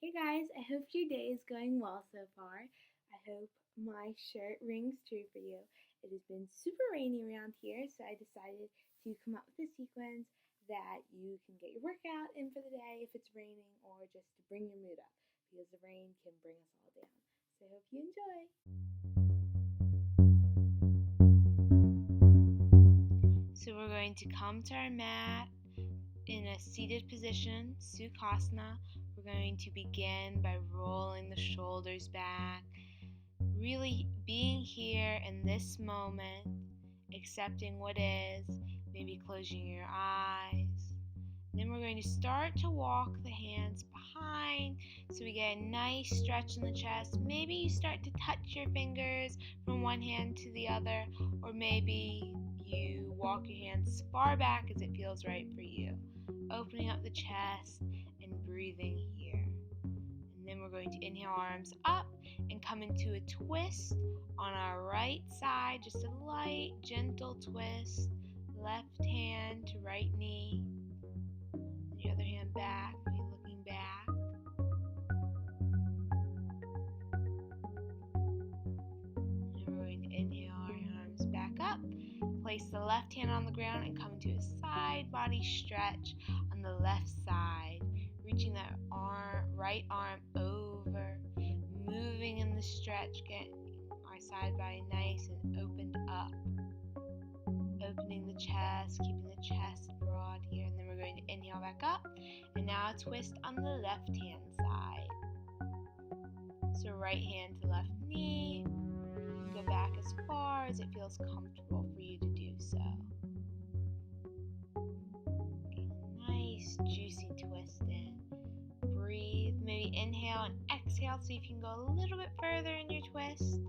Hey guys, I hope your day is going well so far. I hope my shirt rings true for you. It has been super rainy around here, so I decided to come up with a sequence that you can get your workout in for the day if it's raining, or just to bring your mood up, because the rain can bring us all down. So I hope you enjoy. So we're going to come to our mat in a seated position, Sukhasana. We're going to begin by rolling the shoulders back, really being here in this moment, accepting what is, maybe closing your eyes. Then we're going to start to walk the hands behind so we get a nice stretch in the chest. Maybe you start to touch your fingers from one hand to the other, or maybe you walk your hands as far back as it feels right for you, opening up the chest and breathing here. And then we're going to inhale, arms up, and come into a twist on our right side, just a light, gentle twist. Left hand to right knee, and the other hand back, maybe looking back. And we're going to inhale our arms back up. Place the left hand on the ground and come into a side body stretch on the left side. Reaching that right arm over, moving in the stretch, getting our side body nice and opened up. Opening the chest, keeping the chest broad here, and then we're going to inhale back up. And now a twist on the left hand side. So right hand to left knee. Go back as far as it feels comfortable for you to do so. Okay, nice juicy twist in. Breathe, maybe inhale and exhale, so you can go a little bit further in your twist.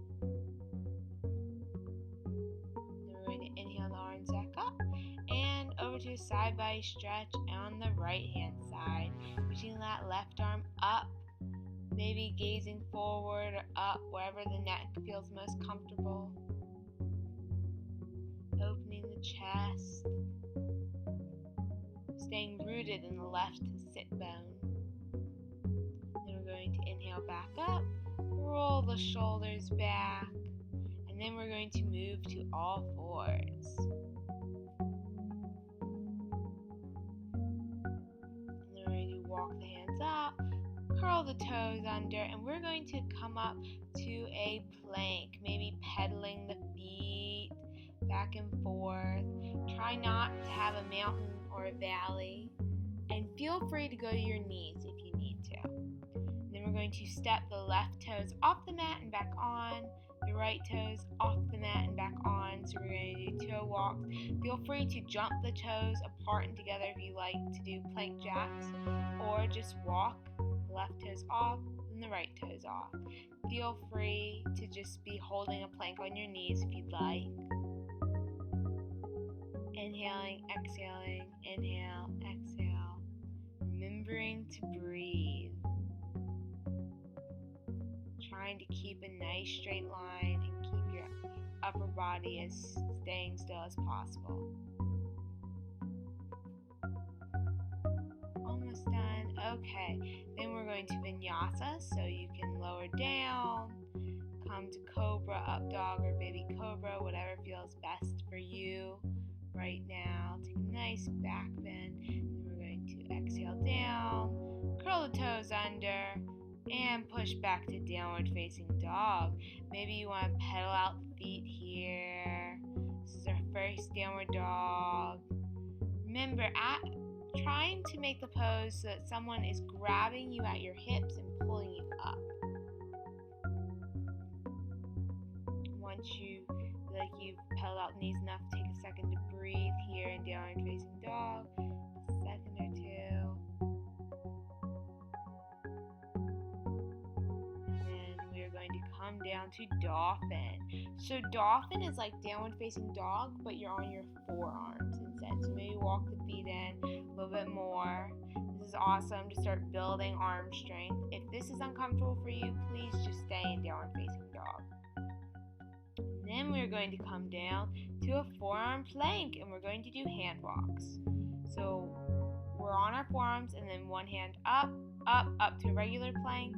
Then we're going to inhale the arms back up and over to a side body stretch on the right hand side. Reaching that left arm up, maybe gazing forward or up, wherever the neck feels most comfortable. Opening the chest, staying rooted in the left sit bone. Then we're going to inhale back up, roll the shoulders back, and then we're going to move to all fours. And then we're going to walk the hands up, curl the toes under, and we're going to come up to a plank, maybe pedaling the feet back and forth. Try not to have a mountain or a valley, and feel free to go to your knees if you need to. And then we're going to step the left toes off the mat and back on, the right toes off the mat and back on. So we're going to do toe walks. Feel free to jump the toes apart and together if you like to do plank jacks, or just walk the left toes off and the right toes off. Feel free to just be holding a plank on your knees if you'd like. Inhaling, exhaling, inhale, exhale. Remembering to breathe. Trying to keep a nice straight line and keep your upper body as staying still as possible. Almost done. Okay, then we're going to Vinyasa, so you can lower down, come to Cobra, up dog, or baby cobra, whatever feels best for you right now. Take a nice back bend. Then we're going to exhale down, curl the toes under, and push back to downward facing dog. Maybe you want to pedal out the feet here. This is our first downward dog. Remember, trying to make the pose so that someone is grabbing you at your hips and pulling you up. Once you feel like you've pedaled out knees enough, take a second to breathe here in downward facing dog. A second or two. To come down to Dolphin. So Dolphin is like downward facing dog, but you're on your forearms instead. So maybe walk the feet in a little bit more. This is awesome to start building arm strength. If this is uncomfortable for you, please just stay in downward facing dog. Then we're going to come down to a forearm plank, and we're going to do hand walks. So we're on our forearms, and then one hand up, up, up to a regular plank,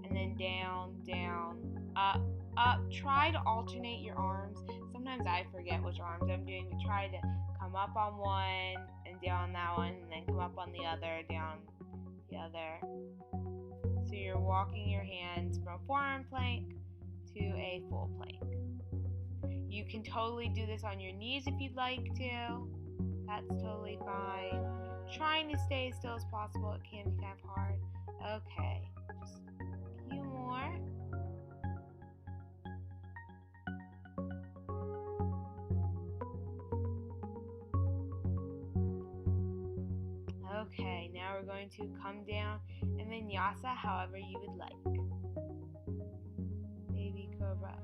and then down, down, up, up. Try to alternate your arms. Sometimes I forget which arms I'm doing, but try to come up on one and down that one, and then come up on the other, down the other. So you're walking your hands from forearm plank to a full plank. You can totally do this on your knees if you'd like to. That's totally fine. Trying to stay as still as possible, it can be kind of hard. Okay, just a few more. Okay, now we're going to come down in Vinyasa however you would like. Baby cobra,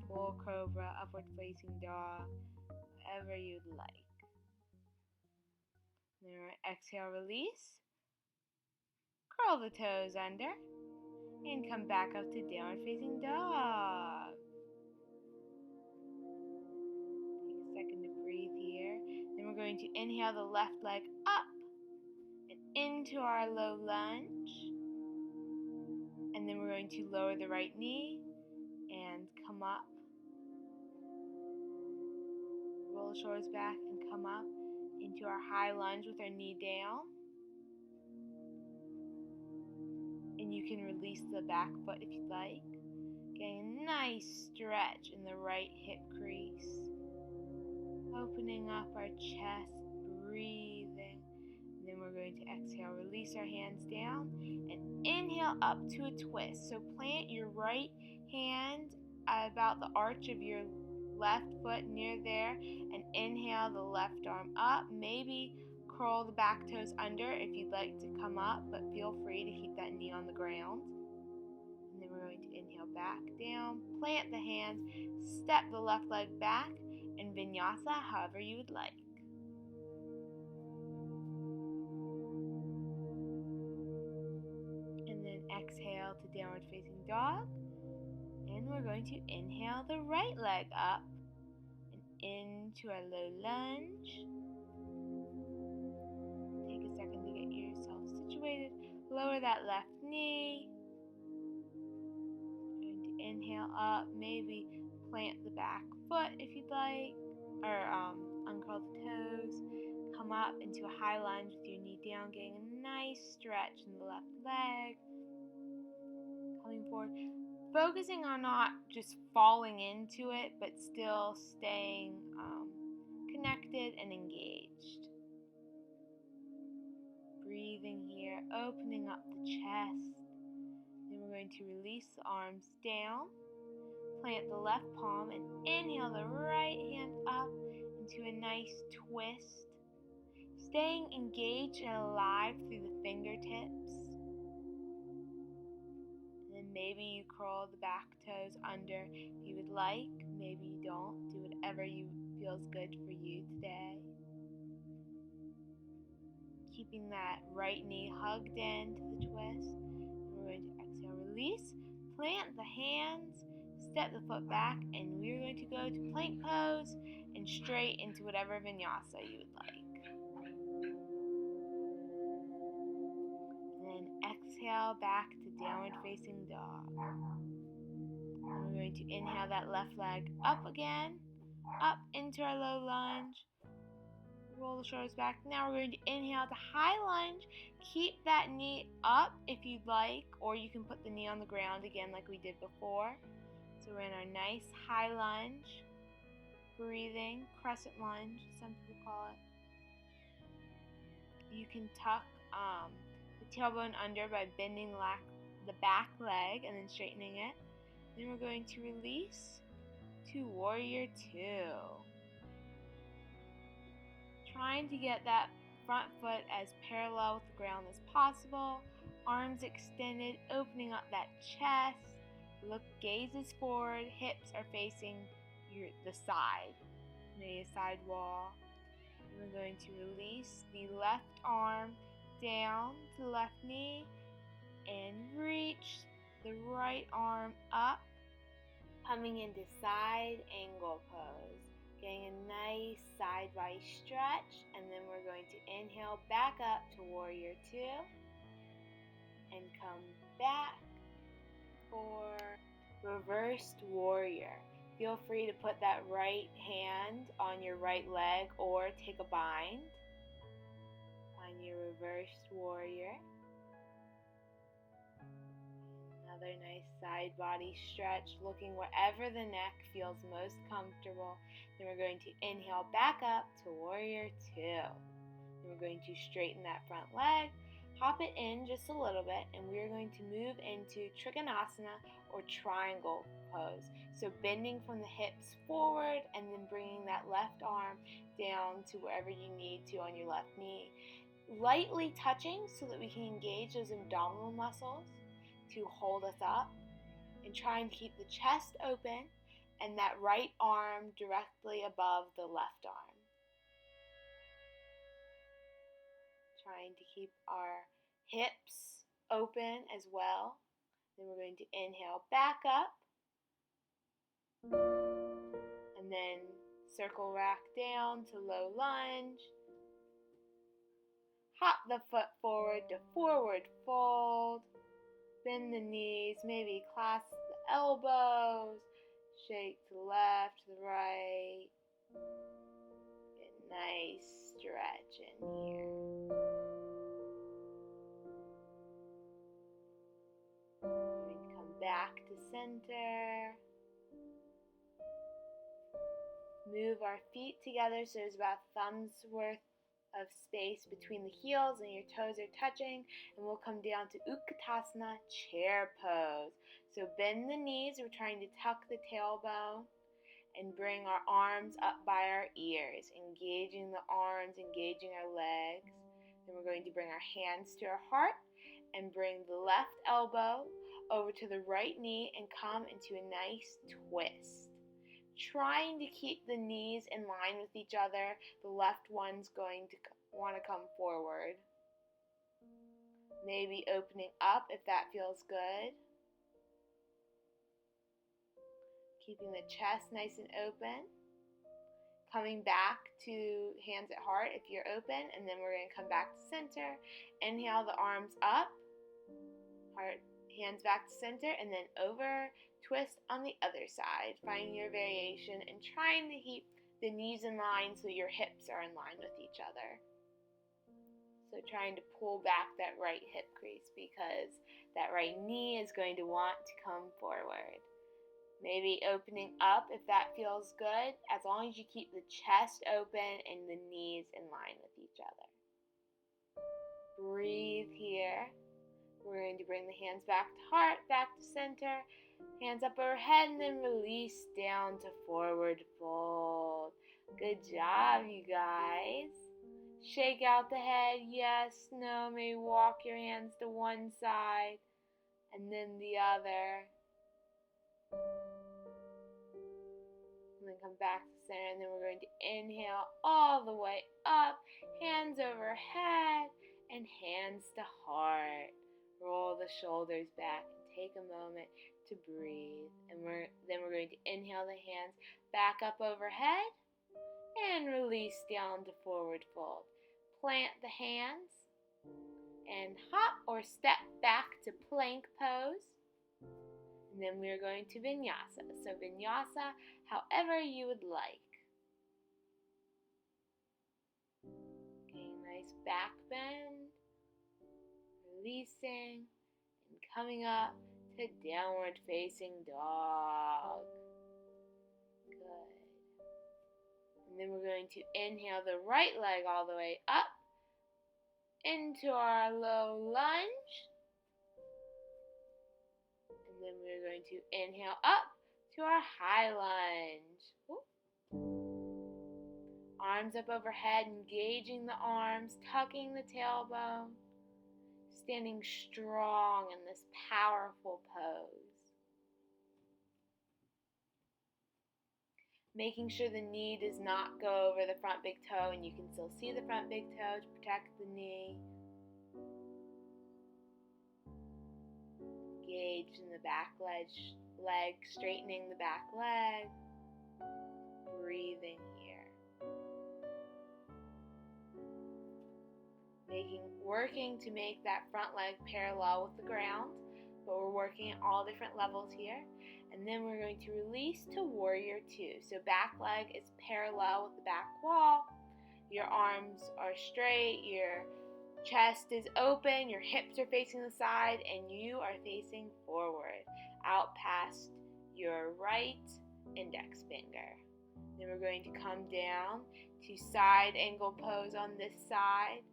full cobra, upward facing dog, whatever you'd like. Then exhale, release. Curl the toes under and come back up to downward facing dog. Take a second to breathe here. Then we're going to inhale the left leg up and into our low lunge. And then we're going to lower the right knee and come up. Roll the shoulders back and come up into our high lunge with our knee down. And you can release the back foot if you'd like. Getting a nice stretch in the right hip crease. Opening up our chest, breathing. And then we're going to exhale, release our hands down, and inhale up to a twist. So plant your right hand about the arch of your left foot near there, and inhale the left arm up. Maybe curl the back toes under if you'd like to come up, but feel free to keep that knee on the ground. And then we're going to inhale back down, plant the hands, step the left leg back, and Vinyasa however you would like. And then exhale to downward facing dog. And we're going to inhale the right leg up and into our low lunge. Take a second to get yourself situated. Lower that left knee. Going to inhale up, maybe plant the back foot if you'd like, or uncurl the toes. Come up into a high lunge with your knee down, getting a nice stretch in the left leg. Coming forward, focusing on not just falling into it, but still staying connected and engaged. Breathing here, opening up the chest. Then we're going to release the arms down, plant the left palm, and inhale the right hand up into a nice twist. Staying engaged and alive through the fingertips. And then maybe you curl the back toes under if you would like. Maybe you don't. Do whatever feels good for you today. Keeping that right knee hugged in to the twist. And we're going to exhale, release, plant the hands, step the foot back, and we're going to go to plank pose and straight into whatever vinyasa you would like. And then exhale back to downward facing dog. And we're going to inhale that left leg up again, up into our low lunge. Roll the shoulders back. Now we're going to inhale to high lunge. Keep that knee up if you'd like, or you can put the knee on the ground again like we did before. So we're in our nice high lunge. Breathing, crescent lunge, some people call it. You can tuck the tailbone under by bending the back leg and then straightening it. Then we're going to release to Warrior 2. Trying to get that front foot as parallel with the ground as possible. Arms extended, opening up that chest. Look, gazes forward, hips are facing the side, maybe a side wall. And we're going to release the left arm down to the left knee and reach the right arm up, coming into side angle pose. Getting a nice side body stretch, and then we're going to inhale back up to Warrior 2 and come back for Reversed Warrior. Feel free to put that right hand on your right leg or take a bind. Find your Reversed Warrior. Another nice side body stretch, looking wherever the neck feels most comfortable. Then we're going to inhale back up to Warrior 2. Then we're going to straighten that front leg, hop it in just a little bit, and we're going to move into Trikonasana or triangle pose. So bending from the hips forward and then bringing that left arm down to wherever you need to on your left knee. Lightly touching so that we can engage those abdominal muscles to hold us up, and trying to keep the chest open and that right arm directly above the left arm. Trying to keep our hips open as well. Then we're going to inhale back up and then circle rack down to low lunge. Hop the foot forward to forward fold. Bend the knees, maybe clasp the elbows, shake to the left, to the right. Get a nice stretch in here. We're going to come back to center. Move our feet together so there's about a thumb's worth of space between the heels and your toes are touching, and we'll come down to Utkatasana, chair pose. So bend the knees, we're trying to tuck the tailbone and bring our arms up by our ears, engaging the arms, engaging our legs. Then we're going to bring our hands to our heart and bring the left elbow over to the right knee and come into a nice twist. Trying to keep the knees in line with each other. The left one's going to want to come forward. Maybe opening up if that feels good. Keeping the chest nice and open. Coming back to hands at heart if you're open, and then we're going to come back to center. Inhale the arms up. Heart, hands back to center, and then over. Twist on the other side, finding your variation and trying to keep the knees in line so your hips are in line with each other. So trying to pull back that right hip crease because that right knee is going to want to come forward. Maybe opening up if that feels good, as long as you keep the chest open and the knees in line with each other. Breathe here. We're going to bring the hands back to heart, back to center. Hands up overhead and then release down to forward fold. Good job, you guys. Shake out the head, yes, no, maybe walk your hands to one side and then the other. And then come back to center, and then we're going to inhale all the way up, hands overhead and hands to heart. Roll the shoulders back and take a moment to breathe. And then we're going to inhale the hands back up overhead and release down to forward fold. Plant the hands and hop or step back to plank pose. And then we're going to Vinyasa. So Vinyasa, however you would like. Okay, nice back bend. Releasing and coming up to downward facing dog. Good. And then we're going to inhale the right leg all the way up into our low lunge. And then we're going to inhale up to our high lunge. Arms up overhead, engaging the arms, tucking the tailbone. Standing strong in this powerful pose. Making sure the knee does not go over the front big toe, and you can still see the front big toe to protect the knee. Engage in the back leg, straightening the back leg. breathing here. Working to make that front leg parallel with the ground, but we're working at all different levels here. And then we're going to release to warrior two. So back leg is parallel with the back wall. Your arms are straight, your chest is open, your hips are facing the side, and you are facing forward, out past your right index finger. Then we're going to come down to side angle pose on this side.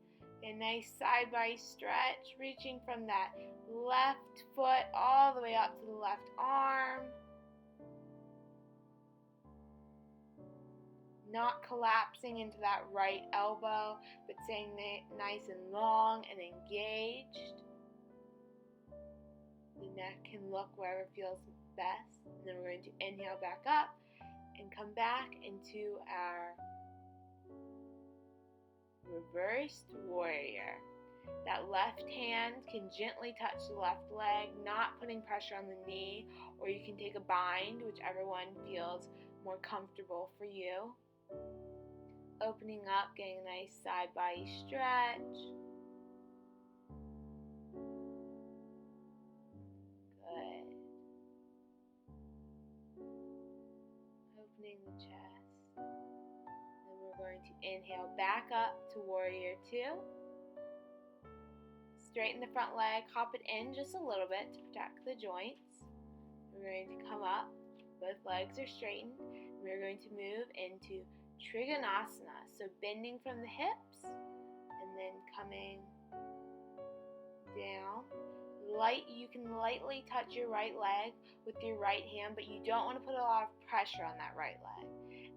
A nice side body stretch, reaching from that left foot all the way up to the left arm. Not collapsing into that right elbow, but staying nice and long and engaged. The neck can look wherever it feels best. And then we're going to inhale back up and come back into our reversed warrior. That left hand can gently touch the left leg, not putting pressure on the knee, or you can take a bind, whichever one feels more comfortable for you. Opening up, getting a nice side body stretch. Good. Opening the chest. Going to inhale back up to warrior two. Straighten the front leg, hop it in just a little bit to protect the joints. We're going to come up, both legs are straightened. We're going to move into Trikonasana, so bending from the hips and then coming down. You can lightly touch your right leg with your right hand, but you don't want to put a lot of pressure on that right leg.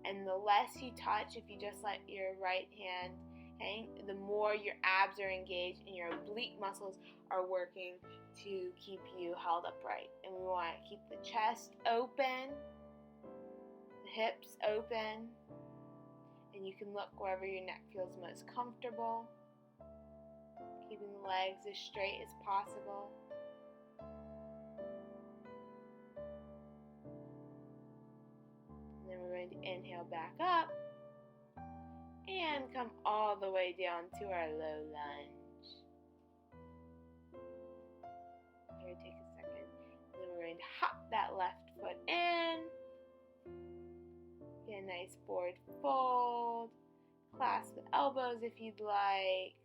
And the less you touch, if you just let your right hand hang, the more your abs are engaged and your oblique muscles are working to keep you held upright. And we want to keep the chest open, the hips open, and you can look wherever your neck feels most comfortable, keeping the legs as straight as possible. Then we're going to inhale back up and come all the way down to our low lunge. Here, take a second. Then we're going to hop that left foot in. Get a nice forward fold. Clasp the elbows if you'd like.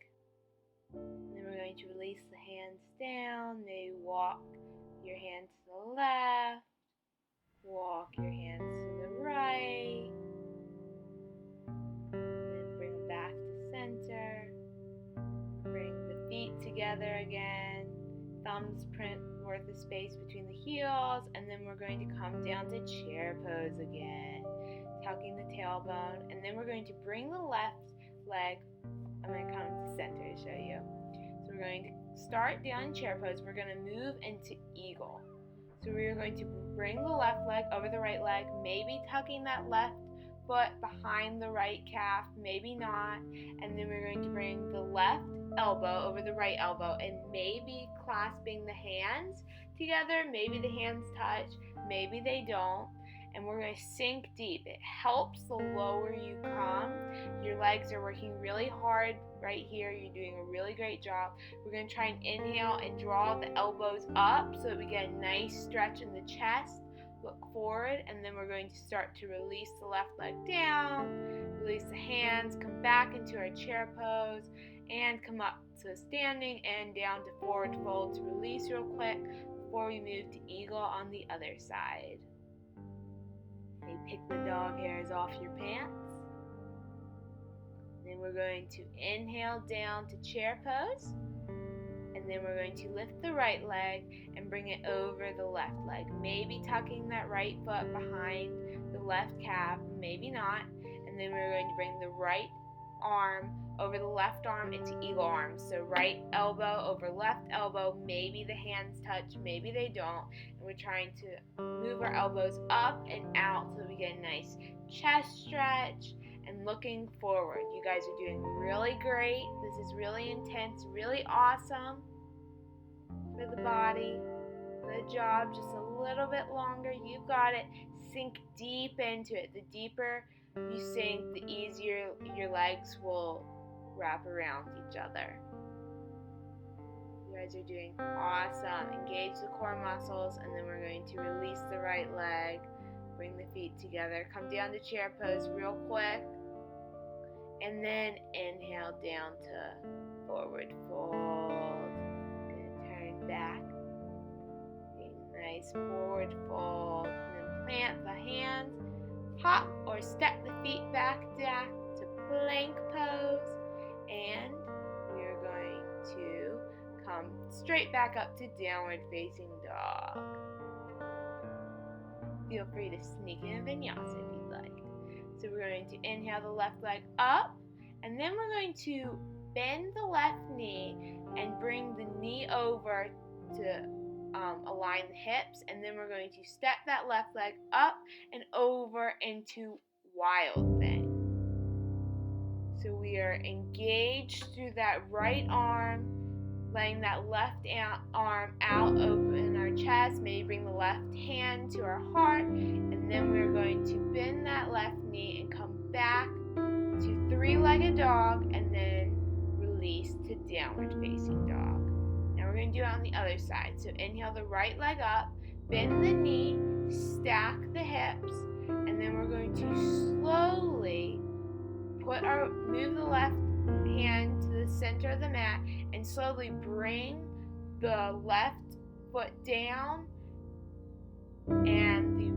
And then we're going to release the hands down. Maybe walk your hands to the left. Walk your hands to the right. Then bring them back to center. Bring the feet together again. Thumbs print worth of space between the heels. And then we're going to come down to chair pose again. Tucking the tailbone. And then we're going to bring the left leg. I'm going to come to center to show you. So we're going to start down in chair pose. We're going to move into eagle. So we are going to bring the left leg over the right leg, maybe tucking that left foot behind the right calf, maybe not. And then we're going to bring the left elbow over the right elbow and maybe clasping the hands together. Maybe the hands touch, maybe they don't. And we're going to sink deep. It helps the lower you come. Your legs are working really hard right here. You're doing a really great job. We're going to try and inhale and draw the elbows up so that we get a nice stretch in the chest. Look forward, and then we're going to start to release the left leg down. Release the hands, come back into our chair pose, and come up to standing and down to forward fold to release real quick before we move to eagle on the other side. Pick the dog hairs off your pants. Then we're going to inhale down to chair pose. And then we're going to lift the right leg and bring it over the left leg. Maybe tucking that right foot behind the left calf, maybe not. And then we're going to bring the right arm over the left arm into eagle arms. So right elbow over left elbow, maybe the hands touch, maybe they don't. And we're trying to move our elbows up and out so that we get a nice chest stretch and looking forward. You guys are doing really great. This is really intense, really awesome for the body. Good job. Just a little bit longer. You got it. Sink deep into it. The deeper you sink, the easier your legs will wrap around each other. You guys are doing awesome. Engage the core muscles, and then we're going to release the right leg. Bring the feet together. Come down to chair pose real quick. And then inhale down to forward fold. Gonna turn back. Nice forward fold. And then plant the hands. Hop or step the feet back down to plank pose. And we're going to come straight back up to downward facing dog. Feel free to sneak in a vinyasa if you'd like. So we're going to inhale the left leg up, and then we're going to bend the left knee and bring the knee over to align the hips, and then we're going to step that left leg up and over into wild thing. So we are engaged through that right arm, laying that left arm out open our chest. Maybe bring the left hand to our heart, and then we're going to bend that left knee and come back to three-legged dog, and then release to downward facing dog. Now we're going to do it on the other side. So inhale the right leg up, bend the knee, stack the hips, and then we're going to slowly move the left hand to the center of the mat and slowly bring the left foot down and the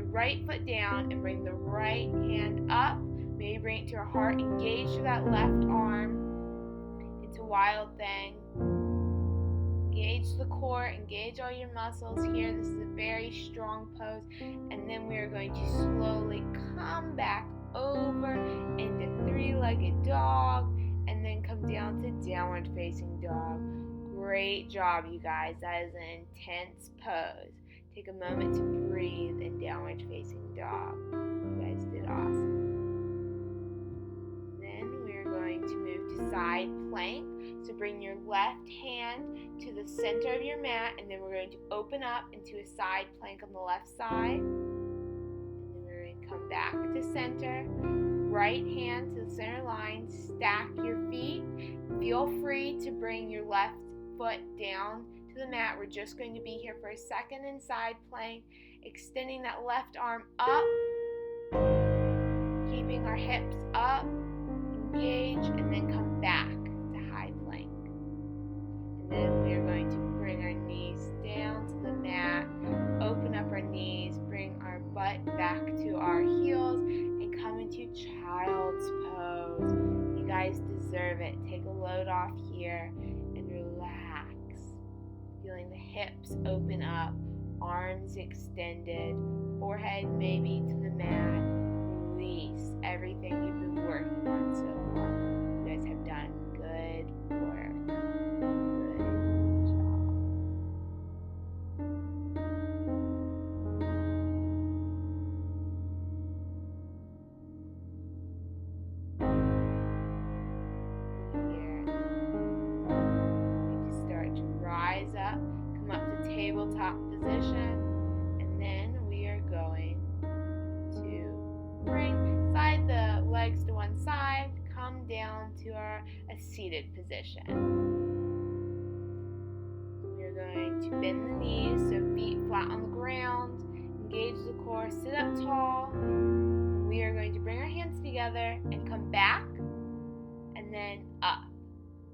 right foot down, and bring the right hand up. Maybe bring it to our heart. Engage that left arm into wild thing. Engage the core, engage all your muscles here. This is a very strong pose. And then we are going to slowly come back over into three-legged dog, and then come down to downward facing dog. Great job, you guys. That is an intense pose. Take a moment to breathe in downward facing dog. You guys did awesome. Then we're going to move to side plank. So bring your left hand to the center of your mat, and then we're going to open up into a side plank on the left side. Come back to center, right hand to the center line, stack your feet. Feel free to bring your left foot down to the mat. We're just going to be here for a second in side plank, extending that left arm up, keeping our hips up, engage, and then come back to high plank. And then we are going to bring our knees down to the mat, open up our knees, bring our butt back to our heels, and come into child's pose. You guys deserve it. Take a load off here and relax. Feeling the hips open up, arms extended, forehead maybe to the mat. Release everything you've been working on so far. You guys have done good work. Tabletop position, and then we are going to slide the legs to one side, come down to a seated position. We're going to bend the knees so feet flat on the ground, engage the core, sit up tall. We are going to bring our hands together and come back and then up.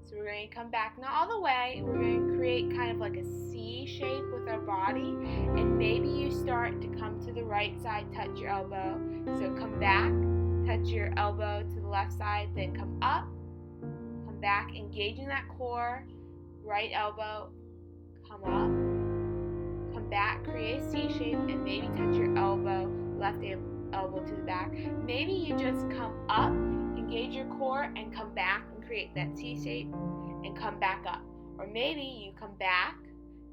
So we're going to come back, not all the way. We're going to create kind of like a C shape with our body. And maybe you start to come to the right side, touch your elbow. So come back, touch your elbow to the left side, then come up, come back, engaging that core, right elbow, come up, come back, create a C shape, and maybe touch your elbow, left elbow to the back. Maybe you just come up, engage your core, and come back and create that C shape and come back up. Or maybe you come back,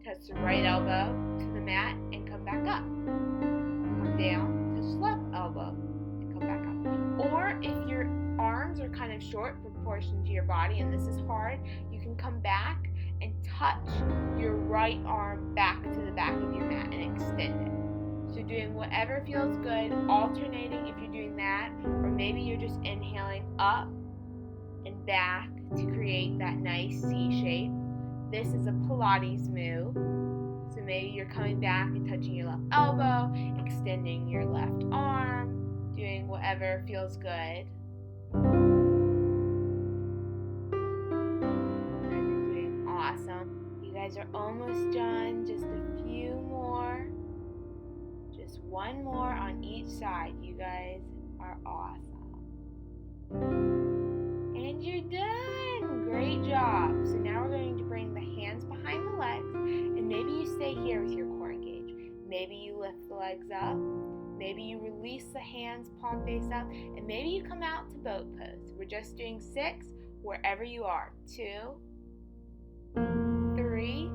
touch the right elbow to the mat, and come back up. Come down, touch the left elbow, and come back up. Or if your arms are kind of short proportion to your body and this is hard, you can come back and touch your right arm back to the back of your mat and extend it. So doing whatever feels good, alternating if you're doing that, or maybe you're just inhaling up and back to create that nice C shape. This is a Pilates move. So maybe you're coming back and touching your left elbow, extending your left arm, doing whatever feels good. You guys are doing awesome. You guys are almost done. Just a few more. Just one more on each side. You guys are awesome. And you're done. Great job. So now we're going to bring the hands behind the legs, and maybe you stay here with your core engaged. Maybe you lift the legs up. Maybe you release the hands, palm face up, and maybe you come out to boat pose. We're just doing 6 wherever you are. 2, 3,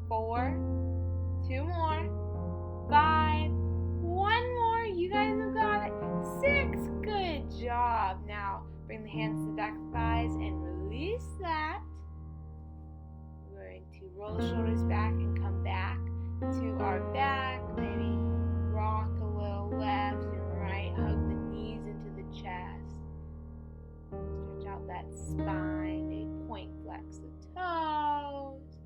4, 2 more, 5, 1 more. You guys have got it. 6. Good job. Now bring the hands to the back of the thighs and release that. We're going to roll the shoulders back and come back to our back. Maybe rock a little left and right. Hug the knees into the chest. Stretch out that spine. Maybe point flex the toes.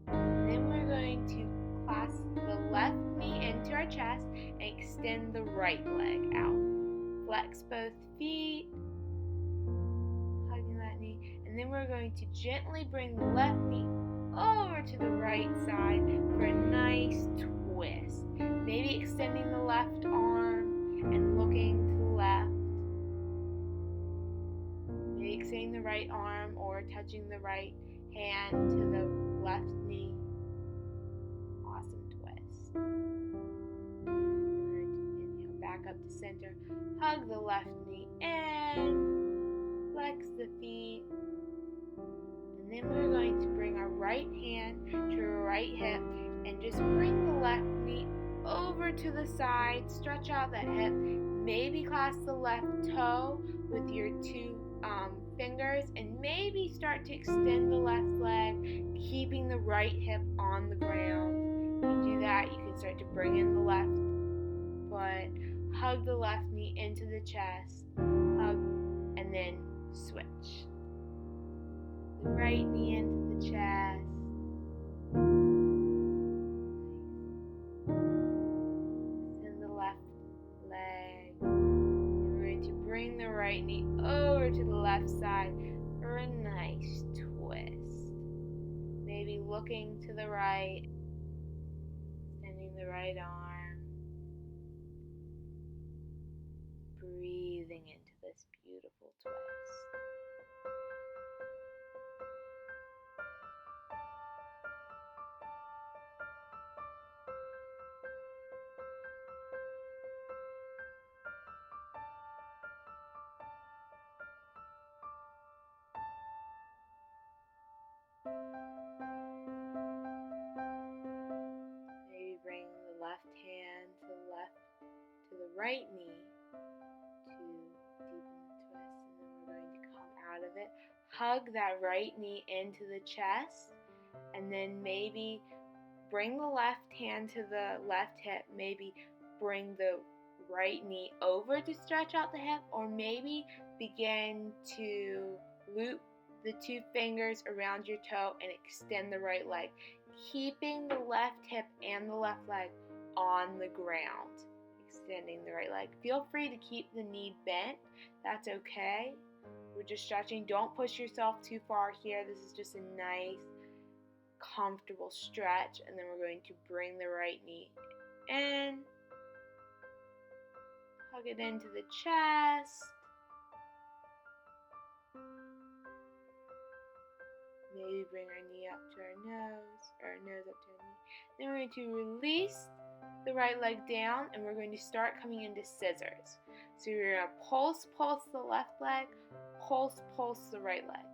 And then we're going to clasp the left knee into our chest and extend the right leg out. Flex both feet, hugging that knee, and then we're going to gently bring the left knee over to the right side for a nice twist. Maybe extending the left arm and looking to the left. Maybe extending the right arm or touching the right hand to the left knee. Awesome twist. Inhale back up to center. Hug the left knee in. Flex the feet. And then we're going to bring our right hand to our right hip and just bring the left knee over to the side. Stretch out that hip. Maybe clasp the left toe with your 2 fingers, and maybe start to extend the left leg, keeping the right hip on the ground. If you do that, you can start to bring in the left foot, hug the left knee into the chest, hug, and then switch. The right knee into the chest. Send the left leg. And we're going to bring the right knee over to the left side for a nice twist. Maybe looking to the right, extending the right arm, breathing into this beautiful twist. Maybe bring the left hand to the right knee to deepen the twist, and then we're going to come out of it. Hug that right knee into the chest, and then maybe bring the left hand to the left hip. Maybe bring the right knee over to stretch out the hip, or maybe begin to loop the 2 fingers around your toe and extend the right leg, keeping the left hip and the left leg on the ground, extending the right leg. Feel free to keep the knee bent. That's okay. We're just stretching. Don't push yourself too far here. This is just a nice, comfortable stretch. And then we're going to bring the right knee in. Hug it into the chest. Maybe bring our knee up to our nose, or our nose up to our knee. Then we're going to release the right leg down, and we're going to start coming into scissors. So you're going to pulse the left leg, pulse the right leg.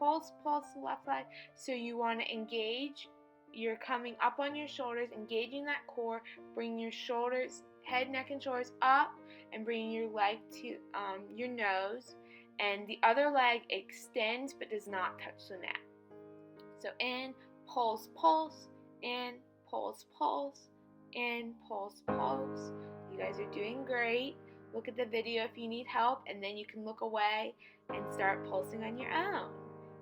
Pulse the left leg. So you want to engage. You're coming up on your shoulders, engaging that core, bringing your shoulders, head, neck, and shoulders up, and bringing your leg to your nose. And the other leg extends but does not touch the mat. So in, pulse, in, pulse, pulse, in, pulse, pulse. You guys are doing great. Look at the video if you need help, and then you can look away and start pulsing on your own.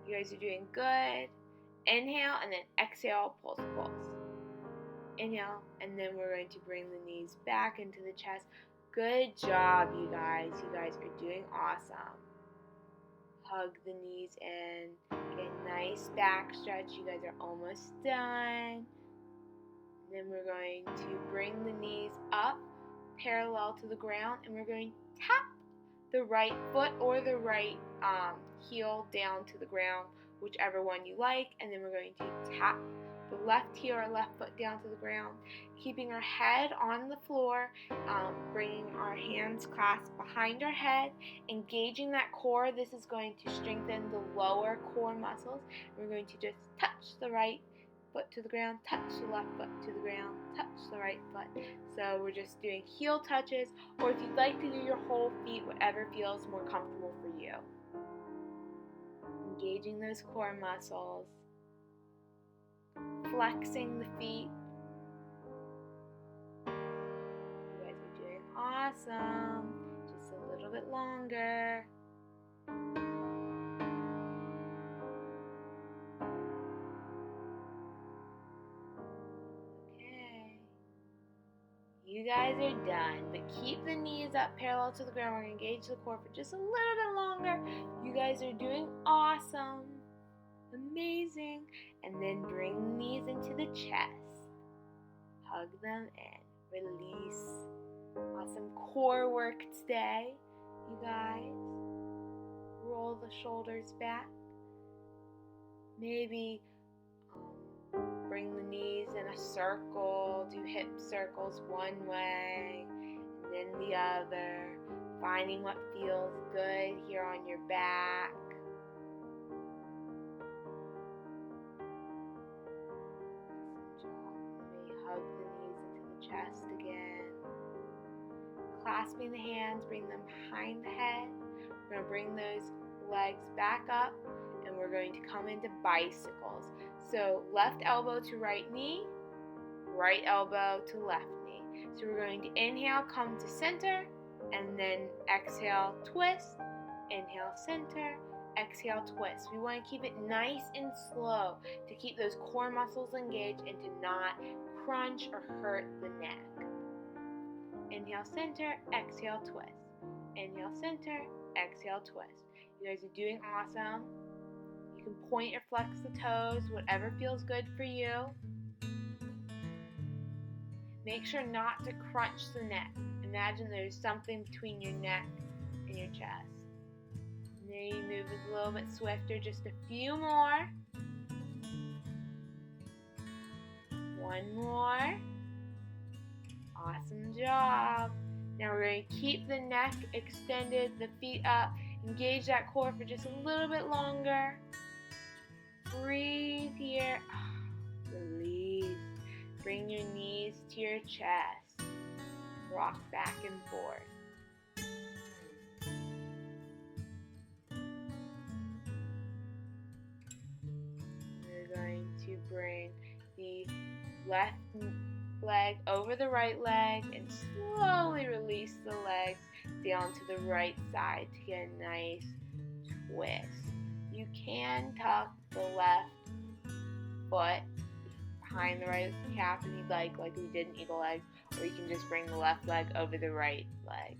You guys are doing good. Inhale, and then exhale, pulse, pulse. Inhale, and then we're going to bring the knees back into the chest. Good job, you guys. You guys are doing awesome. Hug the knees in. Get a nice back stretch. You guys are almost done. Then we're going to bring the knees up parallel to the ground, and we're going to tap the right foot or the right heel down to the ground, whichever one you like, and then we're going to tap the left heel or left foot down to the ground, keeping our head on the floor, bringing our hands clasped behind our head, engaging that core. This is going to strengthen the lower core muscles. We're going to just touch the right foot to the ground, touch the left foot to the ground, touch the right foot. So we're just doing heel touches, or if you'd like to do your whole feet, whatever feels more comfortable for you. Engaging those core muscles, flexing the feet. You guys are doing awesome. Just a little bit longer. You guys are done, but keep the knees up parallel to the ground. We're going to engage the core for just a little bit longer. You guys are doing awesome. Amazing. And then bring the knees into the chest. Hug them in. Release. Awesome core work today, you guys. Roll the shoulders back. Maybe bring the knees in a circle, do hip circles one way and then the other, finding what feels good here on your back. Maybe hug the knees into the chest again. Clasping the hands, bring them behind the head. We're going to bring those legs back up, and we're going to come into bicycles. So left elbow to right knee, right elbow to left knee. So we're going to inhale, come to center, and then exhale, twist. Inhale, center, exhale, twist. We want to keep it nice and slow to keep those core muscles engaged and to not crunch or hurt the neck. Inhale, center, exhale, twist. Inhale, center, exhale, twist. You guys are doing awesome. You can point or flex the toes, whatever feels good for you. Make sure not to crunch the neck. Imagine there's something between your neck and your chest. Maybe move it a little bit swifter, just a few more. One more. Awesome job. Now we're going to keep the neck extended, the feet up, engage that core for just a little bit longer. Breathe here. Release. Bring your knees to your chest. Rock back and forth. We're going to bring the left leg over the right leg and slowly release the legs down to the right side to get a nice twist. You can tuck the left foot behind the right calf if you'd like we did in eagle legs, or you can just bring the left leg over the right leg.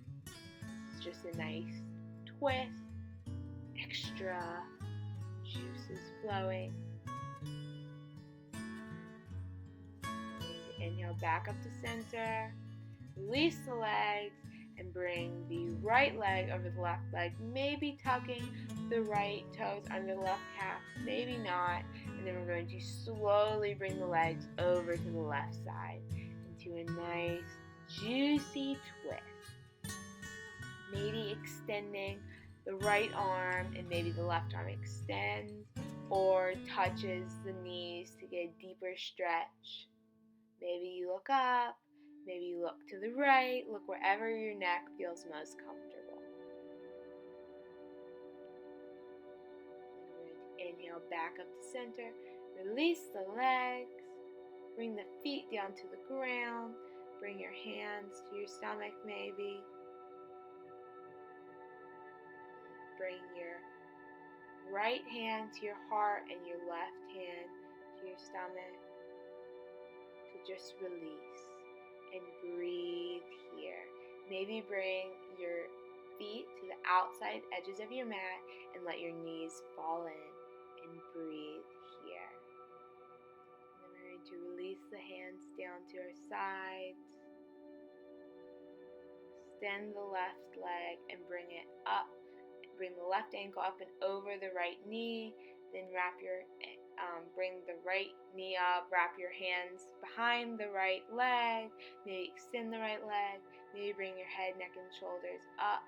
It's just a nice twist, extra juices flowing. Inhale back up to center, release the legs, and bring the right leg over the left leg, maybe tucking the right toes under the left calf, maybe not, and then we're going to slowly bring the legs over to the left side into a nice juicy twist. Maybe extending the right arm, and maybe the left arm extends or touches the knees to get a deeper stretch. Maybe you look up, maybe you look to the right, look wherever your neck feels most comfortable. Inhale back up to center, release the legs, Bring the feet down to the ground. Bring your hands to your stomach maybe. Bring your right hand to your heart and your left hand to your stomach. So just release and breathe here. Maybe bring your feet to the outside edges of your mat and let your knees fall in and breathe here. And then we're going to release the hands down to our sides. Extend the left leg and bring it up. Bring the left ankle up and over the right knee. Then bring the right knee up. Wrap your hands behind the right leg. Maybe extend the right leg. Maybe bring your head, neck, and shoulders up.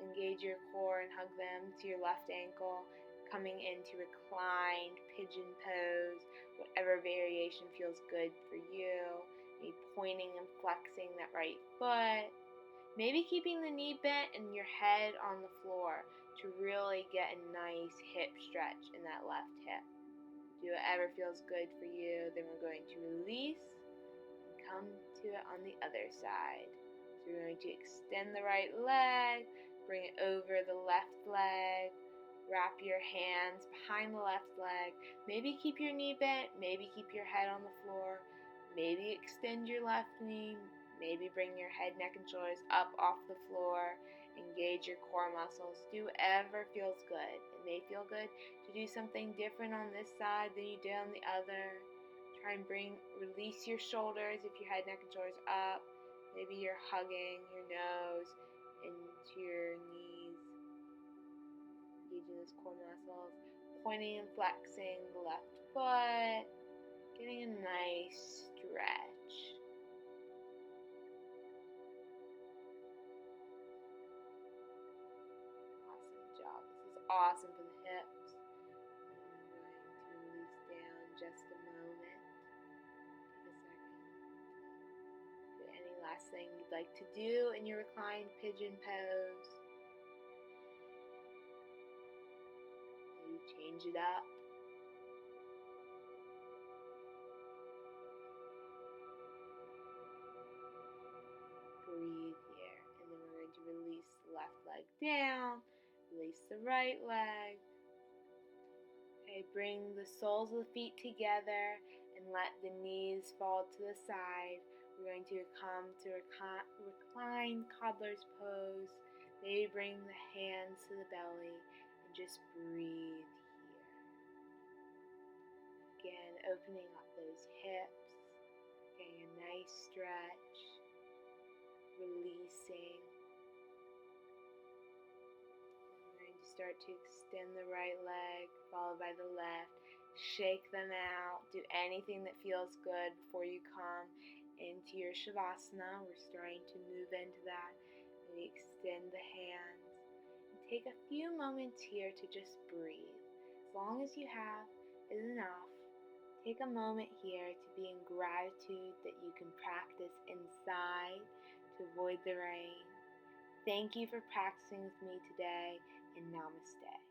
Engage your core and hug them to your left ankle. Coming into reclined pigeon pose. Whatever variation feels good for you. Maybe pointing and flexing that right foot. Maybe keeping the knee bent and your head on the floor to really get a nice hip stretch in that left hip. Do whatever feels good for you. Then we're going to release and come to it on the other side. So we're going to extend the right leg, bring it over the left leg, wrap your hands behind the left leg. Maybe keep your knee bent, maybe keep your head on the floor, maybe extend your left knee. Maybe bring your head, neck, and shoulders up off the floor. Engage your core muscles. Do whatever feels good. It may feel good to do something different on this side than you did on the other. Try and release your shoulders if your head, neck, and shoulders up. Maybe you're hugging your nose into your knees. Engaging those core muscles. Pointing and flexing the left foot. Getting a nice stretch. Awesome for the hips. I'm going to release down just a moment. Take a second. Do any last thing you'd like to do in your reclined pigeon pose. Maybe change it up. Breathe here. And then we're going to release the left leg down. Release the right leg. Okay, bring the soles of the feet together and let the knees fall to the side. We're going to come to reclined Cobblers pose. Maybe bring the hands to the belly and just breathe here. Again, opening up those hips, getting a nice stretch, releasing. Start to extend the right leg, followed by the left. Shake them out. Do anything that feels good before you come into your Shavasana. We're starting to move into that. Maybe extend the hands. And take a few moments here to just breathe. As long as you have is enough. Take a moment here to be in gratitude that you can practice inside to avoid the rain. Thank you for practicing with me today, and namaste.